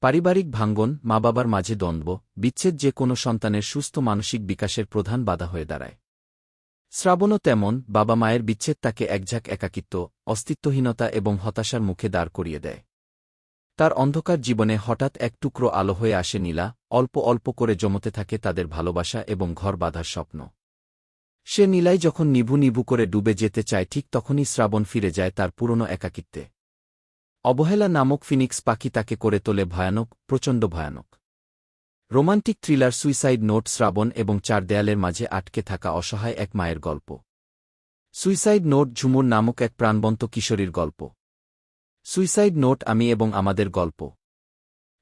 পারিবারিক ভাঙ্গন, মা-বাবার মাঝে দ্বন্দ্ব, বিচ্ছেদ যে কোনো সন্তানের সুস্থ মানসিক বিকাশের প্রধান বাধা হয়ে দাঁড়ায়। শ্রাবণও তেমন, বাবা-মায়ের বিচ্ছেদ তাকে একঝাঁক একাকিত্ব, অস্তিত্বহীনতা এবং হতাশার মুখে দাঁড় করিয়ে দেয়। তার অন্ধকার জীবনে হঠাৎ এক টুকরো আলো হয়ে আসে নীলা, অল্প অল্প করে জমতে থাকে তাদের ভালোবাসা এবং ঘর বাঁধার স্বপ্ন। সে নীলাই যখন নিভু নিভু করে ডুবে যেতে চায় ঠিক তখনই শ্রাবণ ফিরে যায় তার পুরনো একাকিত্বে। অবহেলা নামক ফিনিক্স পাখি তাকে করে তোলে ভয়ানক, প্রচণ্ড ভয়ানক। রোমান্টিক থ্রিলার সুইসাইড নোট শ্রাবণ এবং চার দেয়ালের মাঝে আটকে থাকা অসহায় এক মায়ের গল্প। সুইসাইড নোট ঝুমুর নামক এক প্রাণবন্ত কিশোরীর গল্প। সুইসাইড নোট আমি এবং আমাদের গল্প।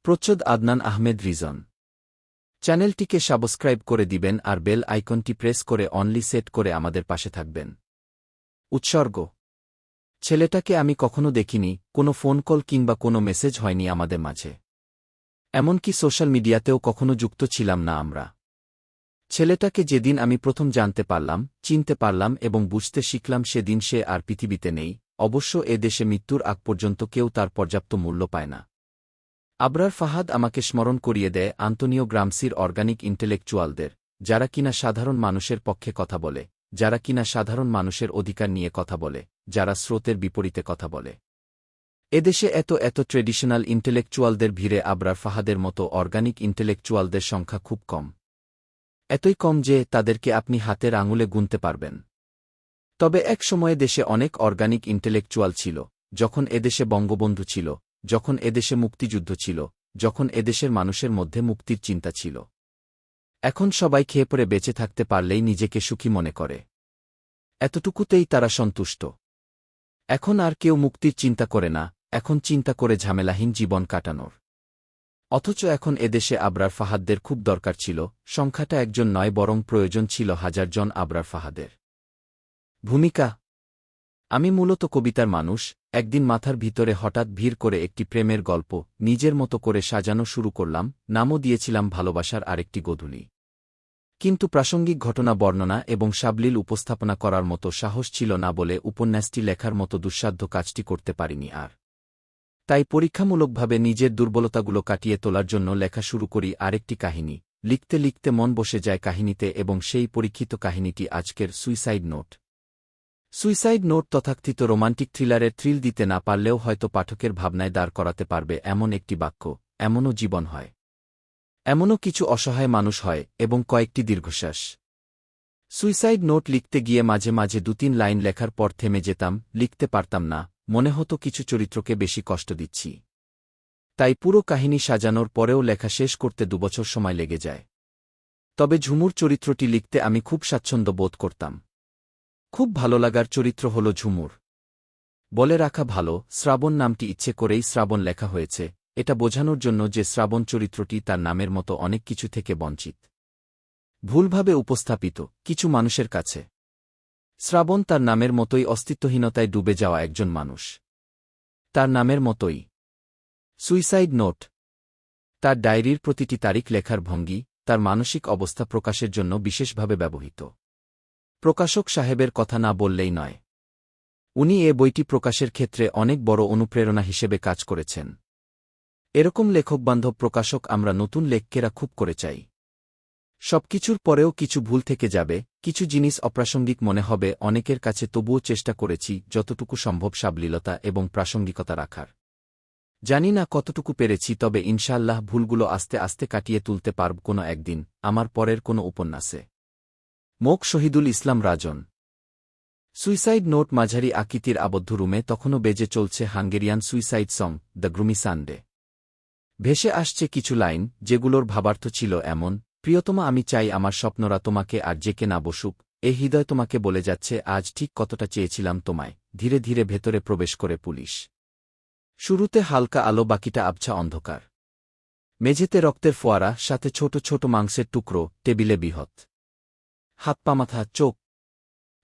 প্রচ্ছদ আদনান আহমেদ রিজন। চ্যানেলটিকে সাবস্ক্রাইব করে দিবেন আর বেল আইকনটি প্রেস করে অনলি সেট করে আমাদের পাশে থাকবেন। উৎসর্গ। ছেলেটাকে আমি কখনো দেখিনি, কোনো ফোন কল কিংবা কোনো মেসেজ হয়নি আমাদের মাঝে। এমনকি সোশ্যাল মিডিয়াতেও কখনো যুক্ত ছিলাম না আমরা। ছেলেটাকে যেদিন আমি প্রথম জানতে পারলাম, চিনতে পারলাম এবং বুঝতে শিখলাম সেদিন সে আর পৃথিবীতে নেই। অবশ্য এ দেশে মৃত্যুর আগ পর্যন্ত কেউ তার পর্যাপ্ত মূল্য পায় না। আবরার ফাহাদ আমাকে স্মরণ করিয়ে দেয় আন্তোনিও গ্রামসির অর্গানিক ইন্টেলেকচুয়ালদের, যারা কিনা সাধারণ মানুষের পক্ষে কথা বলে, যারা কিনা সাধারণ মানুষের অধিকার নিয়ে কথা বলে, যারা স্রোতের বিপরীতে কথা বলে। এদেশে এত এত ট্রেডিশনাল ইন্টেলেকচুয়ালদের ভিড়ে আবরার ফাহাদের মতো অর্গানিক ইন্টেলেকচুয়ালদের সংখ্যা খুব কম। এতই কম যে তাদেরকে আপনি হাতের আঙুলে গুনতে পারবেন। তবে এক সময়ে দেশে অনেক অর্গানিক ইন্টেলেকচুয়াল ছিল, যখন এদেশে বঙ্গবন্ধু ছিল, যখন এদেশে মুক্তিযুদ্ধ ছিল, যখন এদেশের মানুষের মধ্যে মুক্তির চিন্তা ছিল। এখন সবাই খেয়ে পরে বেঁচে থাকতে পারলেই নিজেকে সুখী মনে করে। এতটুকুতেই তারা সন্তুষ্ট। এখন আর কেউ মুক্তির চিন্তা করে না, এখন চিন্তা করে ঝামেলাহীন জীবন কাটানোর। অথচ এখন এদেশে আবরার ফাহাদদের খুব দরকার ছিল, সংখ্যাটা একজন নয় বরং প্রয়োজন ছিল হাজারজন আবরার ফাহাদের। ভূমিকা। আমি মূলত কবিতার মানুষ। একদিন মাথার ভিতরে হঠাৎ ভিড় করে একটি প্রেমের গল্প নিজের মতো করে সাজানো শুরু করলাম, নামও দিয়েছিলাম ভালোবাসার আরেকটি গোধূলি। কিন্তু প্রাসঙ্গিক ঘটনা বর্ণনা এবং সাবলীল উপস্থাপনা করার মতো সাহস ছিল না বলে উপন্যাসটি লেখার মতো দুঃসাধ্য কাজটি করতে পারিনি আর। তাই পরীক্ষামূলকভাবে নিজের দুর্বলতাগুলো কাটিয়ে তোলার জন্য লেখা শুরু করি আরেকটি কাহিনী। লিখতে লিখতে মন বসে যায় কাহিনীতে এবং সেই পরীক্ষিত কাহিনীটি আজকের সুইসাইড নোট। সুইসাইড নোট তথাকথিত রোমান্টিক থ্রিলারের থ্রিল দিতে না পারলেও হয়তো পাঠকের ভাবনায় দাঁড় করাতে পারবে এমন একটি বাক্য, এমনও জীবন হয়। এমনও কিছু অসহায় মানুষ হয় এবং কয়েকটি দীর্ঘশ্বাস। সুইসাইড নোট লিখতে গিয়ে মাঝে মাঝে ২-৩ লাইন লেখার পর থেমে যেতাম, লিখতে পারতাম না, মনে হতো কিছু চরিত্রকে বেশি কষ্ট দিচ্ছি। তাই পুরো কাহিনী সাজানোর পরেও লেখা শেষ করতে ২ বছর সময় লেগে যায়। তবে ঝুমুর চরিত্রটি লিখতে আমি খুব স্বাচ্ছন্দ্য বোধ করতাম। খুব ভালো লাগার চরিত্র হল ঝুমুর। বলে রাখা ভালো, শ্রাবণ নামটি ইচ্ছে করেই শ্রাবণ লেখা হয়েছে, এটা বোঝানোর জন্য যে শ্রাবণ চরিত্রটি তার নামের মতো অনেক কিছু থেকে বঞ্চিত। ভুলভাবে উপস্থাপিত কিছু মানুষের কাছে শ্রাবণ তার নামের মতোই অস্তিত্বহীনতায় ডুবে যাওয়া একজন মানুষ। তার নামের মতোই সুইসাইড নোট। তার ডায়েরির প্রতিটি তারিখ লেখার ভঙ্গি তার মানসিক অবস্থা প্রকাশের জন্য বিশেষভাবে ব্যবহৃত। প্রকাশক সাহেবের কথা না বললেই নয়। উনি এ বইটি প্রকাশের ক্ষেত্রে অনেক বড় অনুপ্রেরণা হিসেবে কাজ করেছেন। এরকম লেখকবান্ধব প্রকাশক আমরা নতুন লেখকেরা খুব করে চাই। সবকিছুর পরেও কিছু ভুল থেকে যাবে, কিছু জিনিস অপ্রাসঙ্গিক মনে হবে অনেকের কাছে, তবুও চেষ্টা করেছি যতটুকু সম্ভব সাবলীলতা এবং প্রাসঙ্গিকতা রাখার। জানি না কতটুকু পেরেছি, তবে ইনশাআল্লাহ ভুলগুলো আস্তে আস্তে কাটিয়ে তুলতে পারব কোনো একদিন, আমার পরের কোনো উপন্যাসে। মোক শহীদুল ইসলাম রাজন। সুইসাইড নোট মাঝারি আকৃতির আবদ্ধ রুমে তখনও বেজে চলছে Hungarian suicide song, the gloomy Sunday. ভেসে আসছে কিছু লাইন যেগুলোর ভাবার্থ ছিল এমন: প্রিয়তমা, আমি চাই আমার স্বপ্নরা তোমাকে আর জেকে না বসুক। এ হৃদয় তোমাকে বলে যাচ্ছে আজ ঠিক কতটা চেয়েছিলাম তোমায়। ধীরে ধীরে ভেতরে প্রবেশ করে পুলিশ। শুরুতে হালকা আলো, বাকিটা আবছা অন্ধকার। মেঝেতে রক্তের ফোয়ারা, সাথে ছোট ছোট মাংসের টুকরো, টেবিলে বৃহৎ হাত পা, মাথা, চোখ,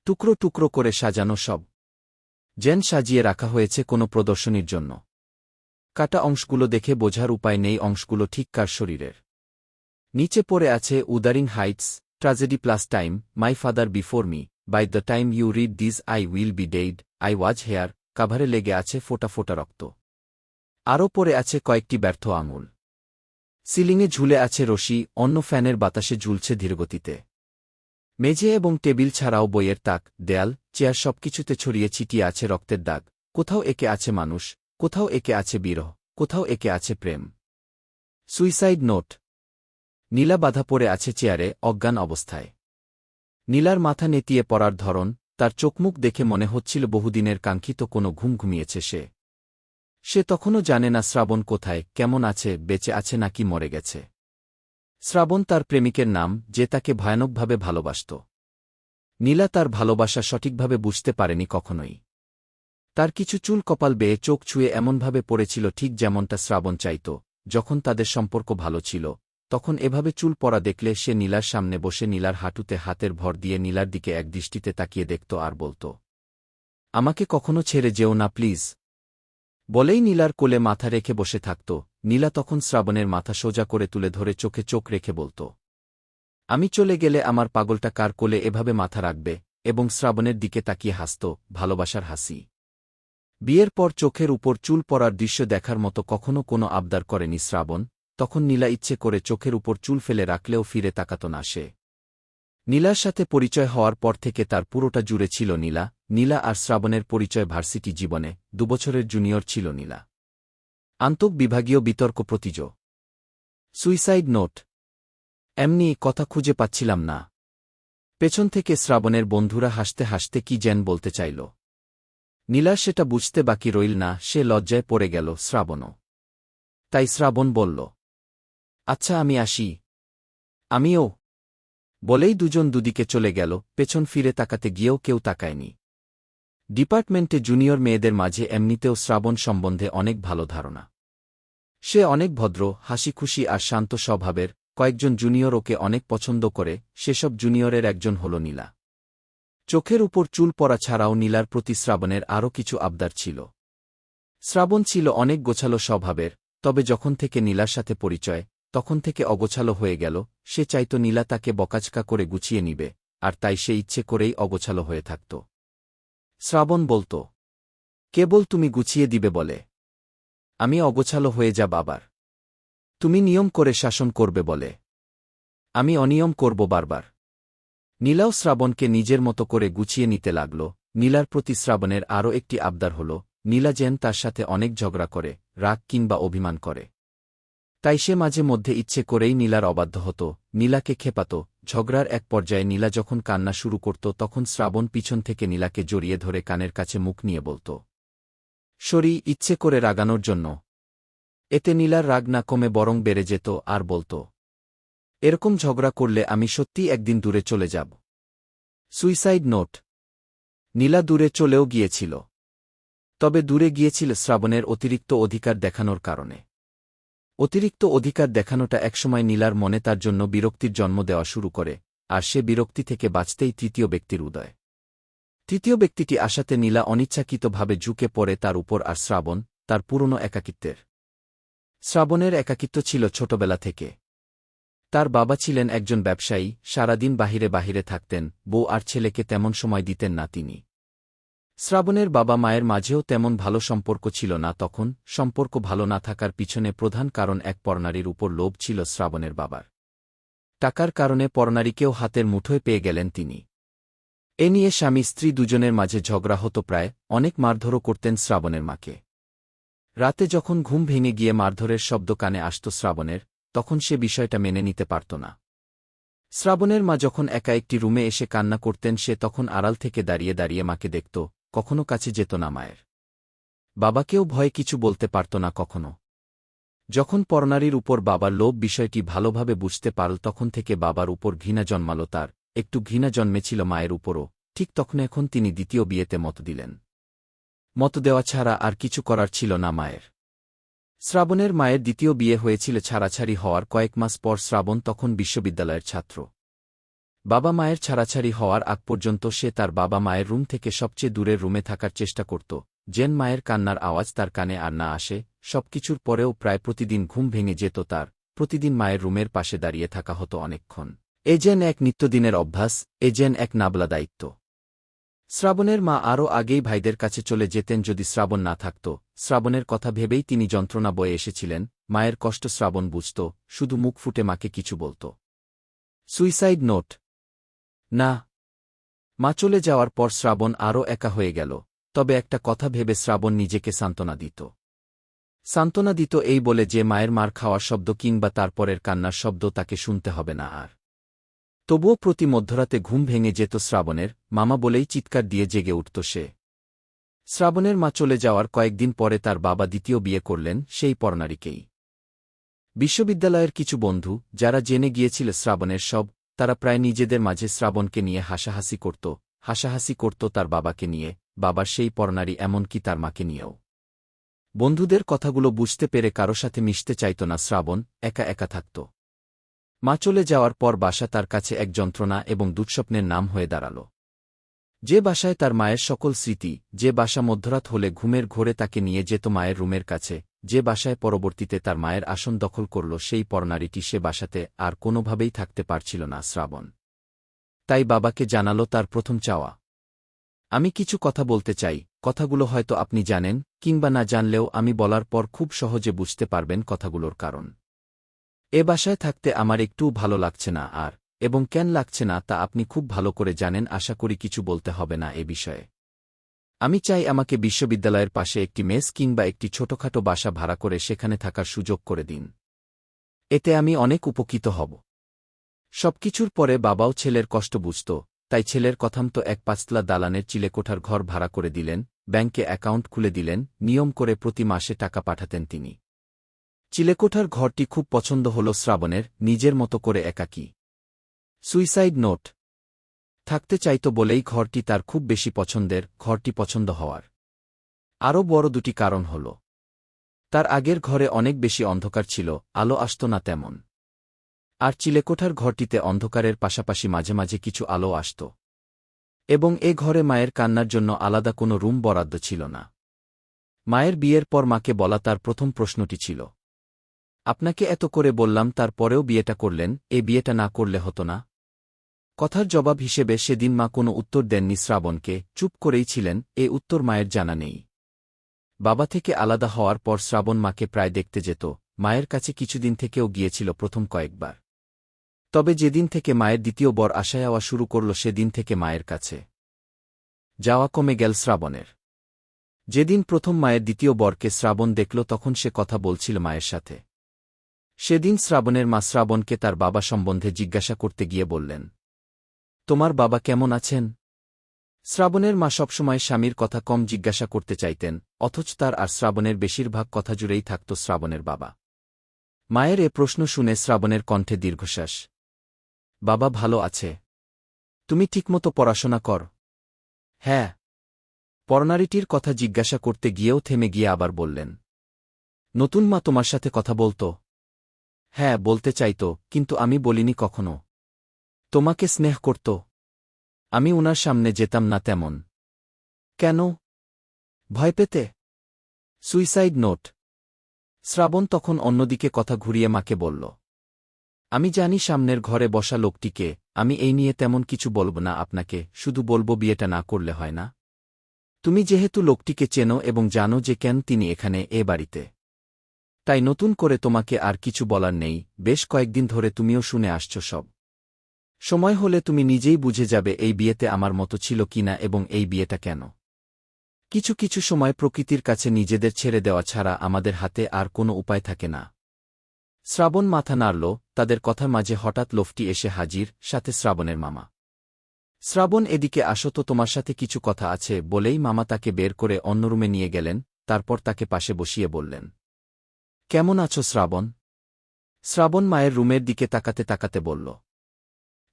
টুকরো টুকরো করে সাজানো সব যেন সাজিয়ে রাখা হয়েছে কোনো প্রদর্শনীর জন্য। কাটা অংশগুলো দেখে বোঝার উপায় নেই অংশগুলো ঠিক কার শরীরের। নিচে পড়ে আছে Wuthering Heights, tragedy plus time, my father before me, by the time you read this I will be dead, I was here. কাভারে লেগে আছে ফোটা ফোটা রক্ত। আরও পড়ে আছে কয়েকটি ব্যর্থ আঙুল। সিলিংয়ে ঝুলে আছে রশি, অন্য ফ্যানের বাতাসে ঝুলছে ধীরগতিতে। মেঝে এবং টেবিল ছাড়াও বইয়ের তাক, দেয়াল, চেয়ার সবকিছুতে ছড়িয়ে ছিটিয়ে আছে রক্তের দাগ। কোথাও একে আছে মানুষ, কোথাও একে আছে বিরহ, কোথাও একে আছে প্রেম। Suicide note. নীলা বাধা পড়ে আছে চেয়ারে, অজ্ঞান অবস্থায়। নীলার মাথা নেতিয়ে পড়ার ধরন, তার চোখমুখ দেখে মনে হচ্ছিল বহুদিনের কাঙ্ক্ষিত কোনো ঘুম ঘুমিয়েছে সে। সে তখনও জানে না শ্রাবণ কোথায়, কেমন আছে, বেঁচে আছে নাকি মরে গেছে। শ্রাবণ তার প্রেমিকের নাম, যে তাকে ভয়ানকভাবে ভালোবাসত। নীলা তার ভালোবাসা সঠিকভাবে বুঝতে পারেনি কখনোই। তার কিছু চুল কপাল বেয়ে চোখ ছুঁয়ে এমনভাবে পড়েছিল ঠিক যেমনটা শ্রাবণ চাইত। যখন তাদের সম্পর্ক ভালো ছিল, তখন এভাবে চুল পড়া দেখলে সে নীলার সামনে বসে নীলার হাঁটুতে হাতের ভর দিয়ে নীলার দিকে একদৃষ্টিতে তাকিয়ে দেখত আর বলত, আমাকে কখনো ছেড়ে যেও না প্লিজ। বলেই নীলার কোলে মাথা রেখে বসে থাকত। নীলা তখন শ্রাবণের মাথা সোজা করে তুলে ধরে চোখে চোখ রেখে বলত, আমি চলে গেলে আমার পাগলটা কার কোলে এভাবে মাথা রাখবে, এবং শ্রাবণের দিকে তাকিয়ে হাসত, ভালোবাসার হাসি। বিয়ের পর চোখের উপর চুল পড়ার দৃশ্য দেখার মতো কখনো কোনো আবদার করেনি শ্রাবণ। তখন নীলা ইচ্ছে করে চোখের উপর চুল ফেলে রাখলেও ফিরে তাকাত না সে। নীলার সাথে পরিচয় হওয়ার পর থেকে তার পুরোটা জুড়ে ছিল নীলা। নীলা আর শ্রাবণের পরিচয় ভার্সিটি জীবনে, 2 বছরের জুনিয়র ছিল নীলা। আন্তঃবিভাগীয় বিতর্ক প্রতিজ। Suicide note. এমনি কথা খুঁজে পাচ্ছিলাম না। পেছন থেকে শ্রাবণের বন্ধুরা হাসতে হাসতে কি যেন বলতে চাইল। নীলার সেটা বুঝতে বাকি রইল না, সে লজ্জায় পড়ে গেল। শ্রাবণও তাই। শ্রাবণ বলল, আচ্ছা আমি আসি। আমিও। বলেই দুজন দুদিকে চলে গেল। পেছন ফিরে তাকাতে গিয়েও কেউ তাকায়নি। ডিপার্টমেন্টে জুনিয়র মেয়েদের মাঝে এমনিতেও শ্রাবণ সম্বন্ধে অনেক ভালো ধারণা। সে অনেক ভদ্র, হাসিখুশি আর শান্ত স্বভাবের। কয়েকজন জুনিয়র ওকে অনেক পছন্দ করে, সেসব জুনিয়রের একজন হল নীলা। চোখের উপর চুল পড়া ছাড়াও নীলার প্রতি শ্রাবণের আরও কিছু আবদার ছিল। শ্রাবণ ছিল অনেক গোছালো স্বভাবের, তবে যখন থেকে নীলার সাথে পরিচয়, তখন থেকে অগোছালো হয়ে গেল। সে চাইত নীলা তাকে বকাঝকা করে গুছিয়ে নিবে, আর তাই সে ইচ্ছে করেই অগোছালো হয়ে থাকত। শ্রাবণ বলত, কেবল তুমি গুছিয়ে দিবে বলে আমি অগোছালো হয়ে যাব আবার? তুমি নিয়ম করে শাসন করবে বলে আমি অনিয়ম করব বারবার? নীলাও শ্রাবণকে নিজের মতো করে গুছিয়ে নিতে লাগল। নীলার প্রতি শ্রাবণের আরও একটি আবদার হল, নীলা যেন তার সাথে অনেক ঝগড়া করে, রাগ কিংবা অভিমান করে। তাই সে মাঝে মধ্যে ইচ্ছে করেই নীলার অবাধ্য হতো, নীলাকে খেপাত। ঝগড়ার এক পর্যায়ে নীলা যখন কান্না শুরু করত, তখন শ্রাবণ পিছন থেকে নীলাকে জড়িয়ে ধরে কানের কাছে মুখ নিয়ে বলত, সরি, ইচ্ছে করে রাগানোর জন্য। এতে নীলার রাগ না কমে বরং বেড়ে যেত, আর বলত, এরকম ঝগড়া করলে আমি সত্যিই একদিন দূরে চলে যাব। Suicide note. নীলা দূরে চলেও গিয়েছিল। তবে দূরে গিয়েছিল শ্রাবণের অতিরিক্ত অধিকার দেখানোর কারণে। অতিরিক্ত অধিকার দেখানোটা একসময় নীলার মনে তার জন্য বিরক্তির জন্ম দেওয়া শুরু করে, আর সে বিরক্তি থেকে বাঁচতেই তৃতীয় ব্যক্তির উদয়। তৃতীয় ব্যক্তিটি আসাতে নীলা অনিচ্ছাকৃতভাবে ঝুঁকে পড়ে তার উপর, আর শ্রাবণ তার পুরনো একাকিত্বের। শ্রাবণের একাকিত্ব ছিল ছোটবেলা থেকে। তার বাবা ছিলেন একজন ব্যবসায়ী, সারাদিন বাহিরে বাহিরে থাকতেন, বউ আর ছেলেকে তেমন সময় দিতেন না তিনি। শ্রাবণের বাবা মায়ের মাঝেও তেমন ভালো সম্পর্ক ছিল না তখন। সম্পর্ক ভালো না থাকার পিছনে প্রধান কারণ এক পরনারীর উপর লোভ ছিল শ্রাবণের বাবার। টাকার কারণে পরনারীকেও হাতের মুঠোয় পেয়ে গেলেন তিনি। এ নিয়ে স্বামী স্ত্রী দুজনের মাঝে ঝগড়া হতো প্রায়, অনেক মারধরও করতেন শ্রাবণের মাকে। রাতে যখন ঘুম ভেঙে গিয়ে মারধরের শব্দ কানে আসত শ্রাবণের, তখন সে বিষয়টা মেনে নিতে পারত না। শ্রাবণের মা যখন একা একটি রুমে এসে কান্না করতেন, সে তখন আড়াল থেকে দাঁড়িয়ে দাঁড়িয়ে মাকে দেখত, কখনো কাছে যেত না মায়ের। বাবাকেও ভয়ে কিছু বলতে পারত না কখনো। যখন পরনারীর উপর বাবার লোভ বিষয়টি ভালোভাবে বুঝতে পারল, তখন থেকে বাবার উপর ঘৃণা জন্মাল তার। একটু ঘৃণা জন্মেছিল মায়ের উপরও। ঠিক তখন এখন তিনি দ্বিতীয় বিয়েতে মত দিলেন। মত দেওয়া ছাড়া আর কিছু করার ছিল না মায়ের। শ্রাবণের মায়ের দ্বিতীয় বিয়ে হয়েছিল ছাড়াছাড়ি হওয়ার কয়েক মাস পর। শ্রাবণ তখন বিশ্ববিদ্যালয়ের ছাত্র। বাবা মায়ের ছাড়াছাড়ি হওয়ার আগ পর্যন্ত সে তার বাবা মায়ের রুম থেকে সবচেয়ে দূরের রুমে থাকার চেষ্টা করত, যেন মায়ের কান্নার আওয়াজ তার কানে আর না আসে। সবকিছুর পরেও প্রায় প্রতিদিন ঘুম ভেঙে যেত তার। প্রতিদিন মায়ের রুমের পাশে দাঁড়িয়ে থাকা হতো অনেকক্ষণ। এ যেন এক নিত্যদিনের অভ্যাস, এ যেন এক নাবলা দায়িত্ব। শ্রাবণের মা আরও আগেই ভাইদের কাছে চলে যেতেন যদি শ্রাবণ না থাকত। শ্রাবণের কথা ভেবেই তিনি যন্ত্রণা বয়ে এসেছিলেন। মায়ের কষ্ট শ্রাবণ বুঝত, শুধু মুখ ফুটে মাকে কিছু বলত। Suicide note. না। মা চলে যাওয়ার পর শ্রাবণ আরও একা হয়ে গেল। তবে একটা কথা ভেবে শ্রাবণ নিজেকে সান্ত্বনা দিত। সান্ত্বনা দিত এই বলে যে মায়ের মার খাওয়ার শব্দ কিংবা তারপরের কান্নার শব্দ তাকে শুনতে হবে না আর। তবুও প্রতি মধ্যরাতে ঘুম ভেঙে যেত শ্রাবণের, মামা বলেই চিৎকার দিয়ে জেগে উঠত সে। শ্রাবণের মা চলে যাওয়ার কয়েকদিন পরে তার বাবা দ্বিতীয় বিয়ে করলেন, সেই পরনারীকেই। বিশ্ববিদ্যালয়ের কিছু বন্ধু, যারা জেনে গিয়েছিল শ্রাবণের সব, তারা প্রায় নিজেদের মাঝে শ্রাবণকে নিয়ে হাসাহাসি করত তার বাবাকে নিয়ে, বাবার সেই পরনারী, এমনকি তার মাকে নিয়েও। বন্ধুদের কথাগুলো বুঝতে পেরে কারো সাথে মিশতে চাইত না শ্রাবণ, একা একা থাকত। মা চলে যাওয়ার পর বাসা তার কাছে এক যন্ত্রণা এবং দুঃস্বপ্নের নাম হয়ে দাঁড়াল। যে বাসায় তার মায়ের সকল স্মৃতি, যে বাসা মধ্যরাত হলে ঘুমের ঘোরে তাকে নিয়ে যেত মায়ের রুমের কাছে, যে বাসায় পরবর্তীতে তার মায়ের আসন দখল করল, সেই পরনারীটি সে বাসাতে আর কোনোভাবেই থাকতে পারছিল না শ্রাবণ। তাই বাবাকে জানাল তার প্রথম চাওয়া। আমি কিছু কথা বলতে চাই, কথাগুলো হয়তো আপনি জানেন, কিংবা না জানলেও আমি বলার পর খুব সহজে বুঝতে পারবেন কথাগুলোর কারণ। এ বাসায় থাকতে আমার একটুও ভালো লাগছে না আর, এবং কেন লাগছে না তা আপনি খুব ভালো করে জানেন। আশা করি কিছু বলতে হবে না এ বিষয়ে। আমি চাই আমাকে বিশ্ববিদ্যালয়ের পাশে একটি মেস কিংবা একটি ছোটখাটো বাসা ভাড়া করে সেখানে থাকার সুযোগ করে দিন। এতে আমি অনেক উপকৃত হব। সবকিছুর পরে বাবাও ছেলের কষ্ট বুঝত, তাই ছেলের কথামতো এক পাঁচতলা দালানের চিলেকোঠার ঘর ভাড়া করে দিলেন, ব্যাংকে অ্যাকাউন্ট খুলে দিলেন, নিয়ম করে প্রতি মাসে টাকা পাঠাতেন তিনি। চিলেকোঠার ঘরটি খুব পছন্দ হল শ্রাবণের, নিজের মতো করে একাকী। Suicide note. থাকতে চাইত বলেই ঘরটি তার খুব বেশি পছন্দের। ঘরটি পছন্দ হওয়ার আরও বড় দুটি কারণ হল, তার আগের ঘরে অনেক বেশি অন্ধকার ছিল, আলো আসত না তেমন। আর চিলেকোঠার ঘরটিতে অন্ধকারের পাশাপাশি মাঝে মাঝে কিছু আলো আসত। এবং এ ঘরে মায়ের কান্নার জন্য আলাদা কোনো রুম বরাদ্দ ছিল না। মায়ের বিয়ের পর মাকে বলা তার প্রথম প্রশ্নটি ছিল, আপনাকে এত করে বললাম তার পরেও বিয়েটা করলেন, এ বিয়েটা না করলে হতো না? কথার জবাব হিসেবে সেদিন মা কোনো উত্তর দেননি শ্রাবণকে, চুপ করেই ছিলেন। এ উত্তর মায়ের জানা নেই। বাবা থেকে আলাদা হওয়ার পর শ্রাবণ মাকে প্রায় দেখতে যেত, মায়ের কাছে কিছুদিন থেকেও গিয়েছিল প্রথম কয়েকবার। তবে যেদিন থেকে মায়ের দ্বিতীয় বর আসা যাওয়া শুরু করল সেদিন থেকে মায়ের কাছে যাওয়া কমে গেল শ্রাবণের। যেদিন প্রথম মায়ের দ্বিতীয় বরকে শ্রাবণ দেখল তখন সে কথা বলছিল মায়ের সাথে। সেদিন শ্রাবণের মা শ্রাবণকে তার বাবা সম্বন্ধে জিজ্ঞাসা করতে গিয়ে বললেন, তোমার বাবা কেমন আছেন? শ্রাবণের মা সবসময় স্বামীর কথা কম জিজ্ঞাসা করতে চাইতেন, অথচ তার আর শ্রাবণের বেশিরভাগ কথা জুড়েই থাকত শ্রাবণের বাবা। মায়ের এ প্রশ্ন শুনে শ্রাবণের কণ্ঠে দীর্ঘশ্বাস। বাবা ভালো আছে। তুমি ঠিকমতো পড়াশোনা কর? হ্যাঁ। পরনারীটির কথা জিজ্ঞাসা করতে গিয়েও থেমে গিয়ে আবার বললেন, নতুন মা তোমার সাথে কথা বলত? হ্যাঁ, বলতে চাইত, কিন্তু আমি বলিনি কখনো। তোমাকে স্নেহ করত? আমি উনার সামনে যেতাম না তেমন। কেন? ভয় পেতে? Suicide note. শ্রাবণ তখন অন্যদিকে কথা ঘুরিয়ে মাকে বলল, আমি জানি সামনের ঘরে বসা লোকটিকে, আমি এই নিয়ে তেমন কিছু বলব না আপনাকে, শুধু বলবো বিয়েটা না করলে হয় না? তুমি যেহেতু লোকটিকে চেনো এবং জানো যে কেন তিনি এখানে এ বাড়িতে, তাই নতুন করে তোমাকে আর কিছু বলার নেই। বেশ কয়েকদিন ধরে তুমিও শুনে আসছ সব। সময় হলে তুমি নিজেই বুঝে যাবে এই বিয়েতে আমার মতো ছিল কিনা এবং এই বিয়েটা কেন। কিছু কিছু সময় প্রকৃতির কাছে নিজেদের ছেড়ে দেওয়া ছাড়া আমাদের হাতে আর কোনো উপায় থাকে না। শ্রাবণ মাথা নাড়ল। তাদের কথার মাঝে হঠাৎ লোকটি এসে হাজির, সাথে শ্রাবণের মামা। শ্রাবণ, এদিকে আসো তো, তোমার সাথে কিছু কথা আছে বলেই মামা তাকে বের করে অন্য রুমে নিয়ে গেলেন। তারপর তাকে পাশে বসিয়ে বললেন, কেমন আছো শ্রাবণ? শ্রাবণ মায়ের রুমের দিকে তাকাতে তাকাতে বলল,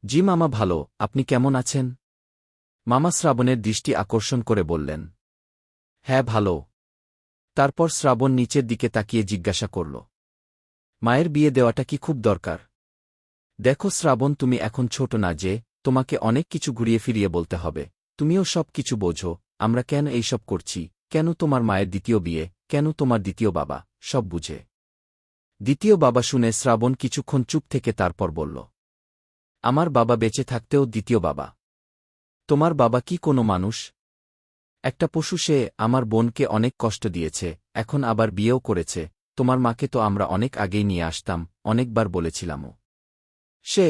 জি মামা ভালো, আপনি কেমন আছেন? মামা শ্রাবণের দৃষ্টি আকর্ষণ করে বললেন, হ্যাঁ ভালো। তারপর শ্রাবণ নিচের দিকে তাকিয়ে জিজ্ঞাসা করল, মায়ের বিয়ে দেওয়াটা কি খুব দরকার? দেখো শ্রাবণ, তুমি এখন ছোট না যে তোমাকে অনেক কিছু ঘুরিয়ে ফিরিয়ে বলতে হবে। তুমিও সব কিছু বোঝো। আমরা কেন এইসব করছি, কেন তোমার মায়ের দ্বিতীয় বিয়ে, কেন তোমার দ্বিতীয় বাবা, সব বুঝে। দ্বিতীয় বাবা শুনে শ্রাবণ কিছুক্ষণ চুপ থেকে তারপর বলল, আমার বাবা বেঁচে থাকতেও দ্বিতীয় বাবা? তোমার বাবা কি কোনো মানুষ? একটা পশু সে। আমার বোনকে অনেক কষ্ট দিয়েছে, এখন আবার বিয়েও করেছে। তোমার মাকে তো আমরা অনেক আগেই নিয়ে আসতাম, অনেকবার বলেছিলামও। সে